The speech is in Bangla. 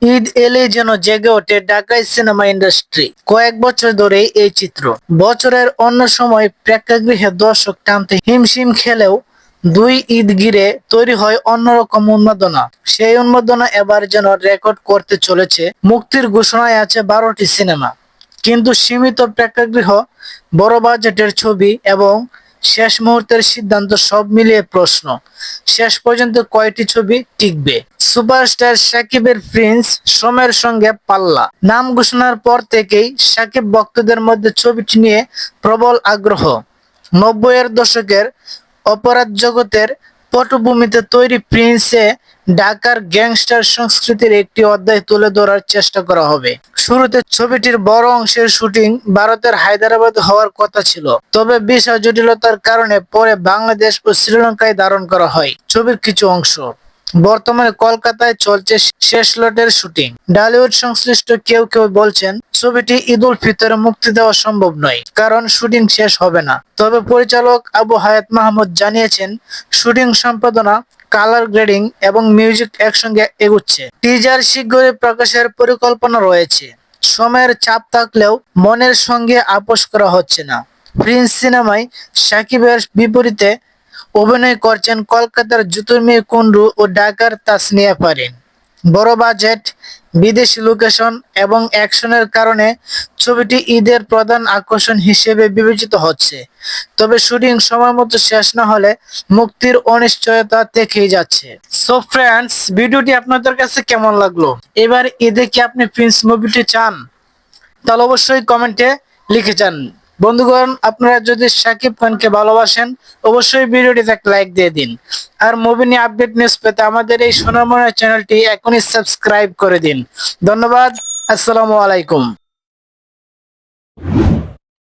ঈদ এলেই যেন জেগে ওঠে ঢাকাই সিনেমা ইন্ডাস্ট্রি। কয়েক বছর ধরেই এই চিত্র। বছরের অন্য সময় প্রেক্ষাগৃহে দর্শক টানতে হিমশিম খেলেও দুই ঈদ ঘিরে তৈরি হয় অন্যরকম উন্মাদনা। সেই উন্মাদনা এবার যেন রেকর্ড করতে চলেছে। মুক্তির ঘোষণায় আছে 12টি সিনেমা, কিন্তু সীমিত প্রেক্ষাগৃহ, বড় বাজেটের ছবি এবং শেষ মুহূর্তের সিদ্ধান্ত সব মিলিয়ে প্রশ্ন, শেষ পর্যন্ত কয়টি ছবি টিকবে। সুপারস্টার সাকিবের প্রিন্স সোমের সঙ্গে পাল্লা। নাম ঘোষণার পর থেকেই সাকিব ভক্তদের মধ্যে ছবিটি নিয়ে প্রবল আগ্রহ। 90-এর দশকের অপরাধ জগতের পটভূমিতে তৈরি প্রিন্সে ঢাকার গ্যাংস্টার সংস্কৃতির একটি অধ্যায় তুলে ধরার চেষ্টা করা হবে। শুরুতে ছবিটির বড় অংশের শুটিং ভারতের হায়দ্রাবাদে হওয়ার কথা ছিল, তবে ভিসা জটিলতার কারণে পরে বাংলাদেশ ও শ্রীলঙ্কায় ধারণ করা হয় ছবির কিছু অংশ। বর্তমানে কলকাতায় চলছে শেষ লটের শুটিং। ঢালিউড সংশ্লিষ্ট কেউ কেউ বলছেন ছবিটি ঈদ-উল ফিতরে মুক্তি দেওয়া সম্ভব নয়, কারণ শুটিং শেষ হবে না। তবে পরিচালক আবু হায়াত মাহমুদ জানিয়েছেন শুটিং সম্পাদনা, কালার গ্রেডিং এবং মিউজিক একসঙ্গে এগুচ্ছে। টিজার শীঘ্রই প্রকাশের পরিকল্পনা রয়েছে। সময়ের চাপ থাকলেও মনের সঙ্গে আপোস করা হচ্ছে না। প্রিন্স সিনেমায় সাকিবের বিপরীতে অভিনয় করছেন কলকাতার জ্যোতির্ময়ী কুন্ডু ও ঢাকার তাসনিয়া পারিন। বড় বাজেট, বিদেশি লোকেশন এবং অ্যাকশনের কারণে ছবিটি ঈদের প্রধান আকর্ষণ হিসেবে বিবেচিত হচ্ছে। তবে শুটিং সময়মতো শেষ না হলে মুক্তির অনিশ্চয়তা থেকেই যাচ্ছে। সো ফ্রেন্ডস, ভিডিওটি আপনাদের কাছে কেমন লাগলো? এবার ঈদে কি আপনি প্রিন্স মুভিটি চান? তাহলে অবশ্যই কমেন্টে লিখে যান। বন্ধুগণ, আপনারা যদি শাকিব খানকে ভালোবাসেন অবশ্যই ভিডিওটিতে একটা লাইক দিয়ে দিন। আর মুভি নিয়ে আপডেট নিউজ পেতে আমাদের এই সোনার মনের চ্যানেলটি এখনই সাবস্ক্রাইব করে দিন। ধন্যবাদ। আসসালামু আলাইকুম।